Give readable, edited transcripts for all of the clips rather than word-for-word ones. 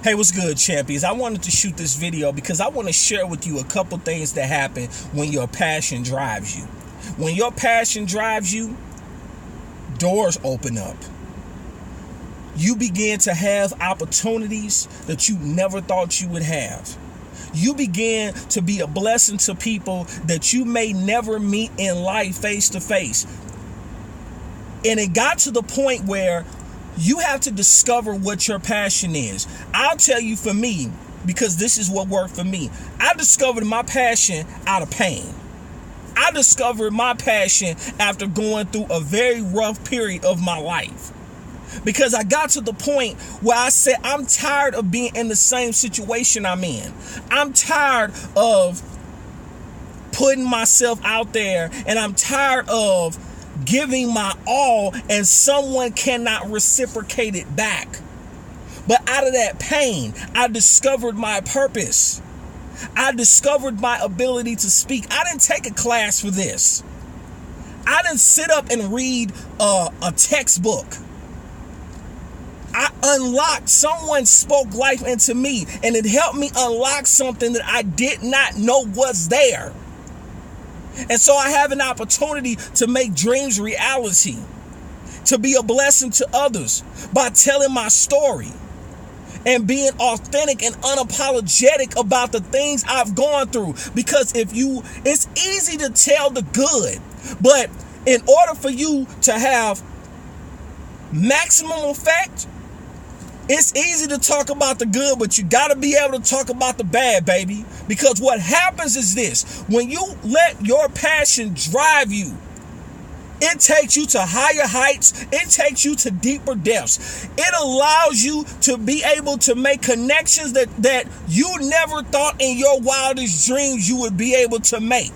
Hey, what's good, champions? I wanted to shoot this video because I want to share with you a couple things that happen when your passion drives you. When your passion drives you, doors open up. You begin to have opportunities that you never thought you would have. You begin to be a blessing to people that you may never meet in life face to face. And it got to the point where you have to discover what your passion is. I'll tell you, for me, because this is what worked for me, I discovered my passion out of pain. I discovered my passion after going through a very rough period of my life. Because I got to the point where I said, I'm tired of being in the same situation I'm in. I'm tired of putting myself out there, and I'm tired of giving my all and someone cannot reciprocate it back. But out of that pain, I discovered my purpose. I discovered my ability to speak. I didn't take a class for this. I didn't sit up and read a textbook. I unlocked, someone spoke life into me, and it helped me unlock something that I did not know was there. And so I have an opportunity to make dreams reality, to be a blessing to others by telling my story and being authentic and unapologetic about the things I've gone through. Because it's easy to tell the good, but in order for you to have maximum effect, it's easy to talk about the good, but you got to be able to talk about the bad, baby. Because what happens is this: when you let your passion drive you, it takes you to higher heights. It takes you to deeper depths. It allows you to be able to make connections that you never thought in your wildest dreams you would be able to make.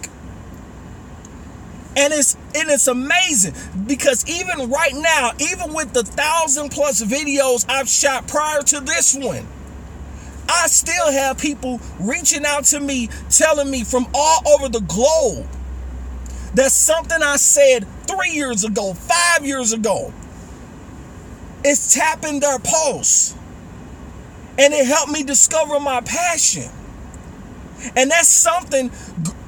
And it's amazing, because even right now, even with the 1,000+ videos I've shot prior to this one, I still have people reaching out to me, telling me from all over the globe that something I said 3 years ago, 5 years ago, is tapping their pulse. And it helped me discover my passion. And that's something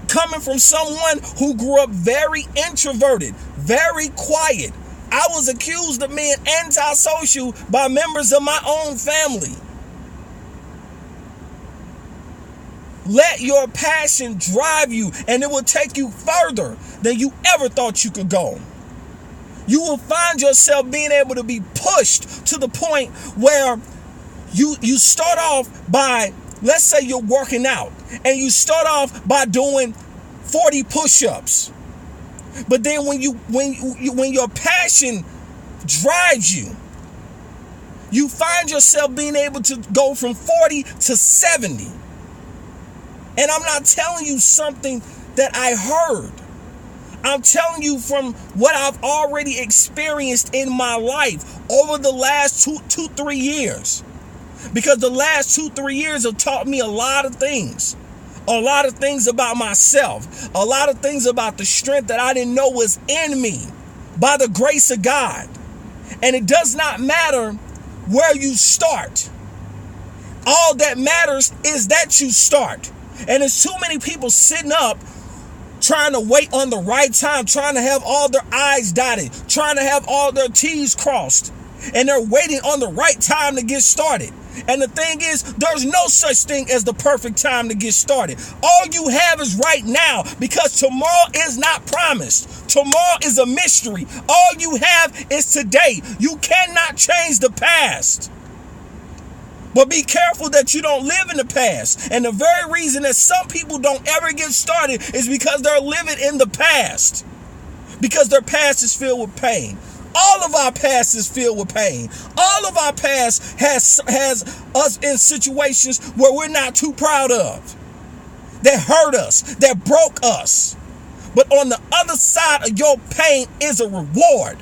coming from someone who grew up very introverted, very quiet. I was accused of being antisocial by members of my own family. Let your passion drive you, and it will take you further than you ever thought you could go. You will find yourself being able to be pushed to the point where you start off by, let's say you're working out, and you start off by doing 40 push-ups. But then when your passion drives you, you find yourself being able to go from 40 to 70. And I'm not telling you something that I heard. I'm telling you from what I've already experienced in my life over the last 3 years. Because the last 2-3 years have taught me a lot of things. A lot of things about myself. A lot of things about the strength that I didn't know was in me by the grace of God. And it does not matter where you start. All that matters is that you start. And there's too many people sitting up trying to wait on the right time, trying to have all their I's dotted, trying to have all their T's crossed. And they're waiting on the right time to get started. And the thing is, there's no such thing as the perfect time to get started. All you have is right now, because tomorrow is not promised. Tomorrow is a mystery. All you have is today. You cannot change the past. But be careful that you don't live in the past. And the very reason that some people don't ever get started is because they're living in the past. Because their past is filled with pain. All of our past is filled with pain. All of our past has us in situations where we're not too proud of, that hurt us, that broke us. But on the other side of your pain is a reward.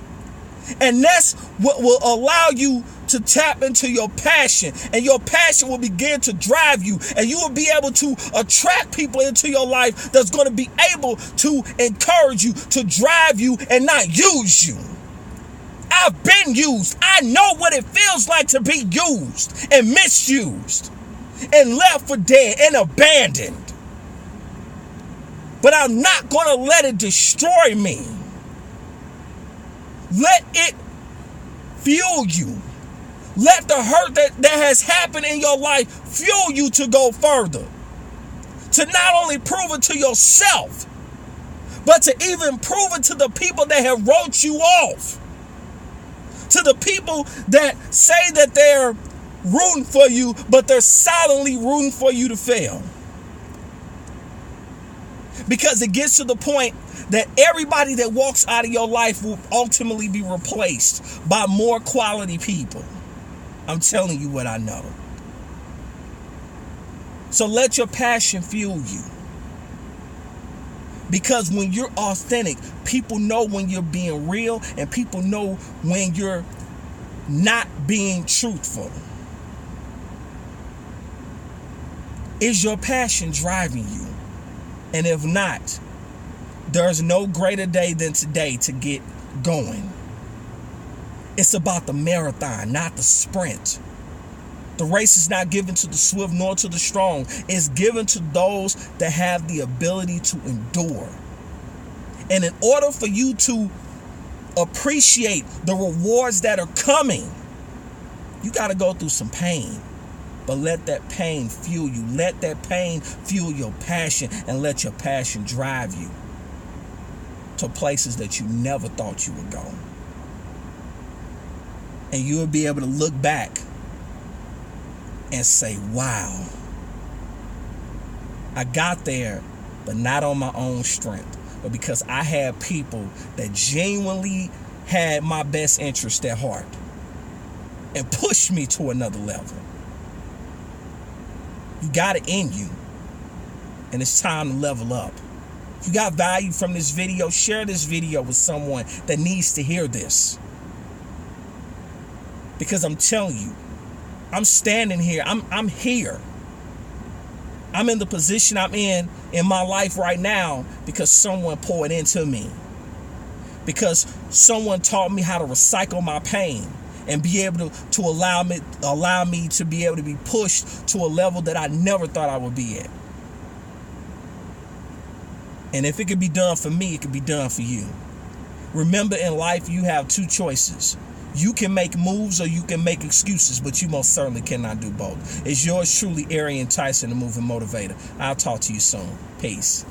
And that's what will allow you to tap into your passion, and your passion will begin to drive you, and you will be able to attract people into your life that's going to be able to encourage you, to drive you, and not use you. I've been used. I know what it feels like to be used and misused and left for dead and abandoned. But I'm not going to let it destroy me. Let it fuel you. Let the hurt that has happened in your life fuel you to go further. To not only prove it to yourself, but to even prove it to the people that have wrote you off. To the people that say that they're rooting for you, but they're silently rooting for you to fail. Because it gets to the point that everybody that walks out of your life will ultimately be replaced by more quality people. I'm telling you what I know. So let your passion fuel you. Because when you're authentic, people know when you're being real, and people know when you're not being truthful. Is your passion driving you? And if not, there's no greater day than today to get going. It's about the marathon, not the sprint. The race is not given to the swift nor to the strong. It's given to those that have the ability to endure. And in order for you to appreciate the rewards that are coming, you got to go through some pain. But let that pain fuel you. Let that pain fuel your passion, and let your passion drive you to places that you never thought you would go. And you'll be able to look back and say, wow, I got there, but not on my own strength, but because I had people that genuinely had my best interest at heart and pushed me to another level. You got it in you, and it's time to level up. If you got value from this video, share this video with someone that needs to hear this. Because I'm telling you, I'm standing here. I'm here. I'm in the position I'm in my life right now because someone poured into me. Because someone taught me how to recycle my pain and be able to allow me to be able to be pushed to a level that I never thought I would be at. And if it could be done for me, it could be done for you. Remember, in life, you have two choices. You can make moves or you can make excuses, but you most certainly cannot do both. It's yours truly, Arian, Tyson, the Moving Motivator. I'll talk to you soon. Peace.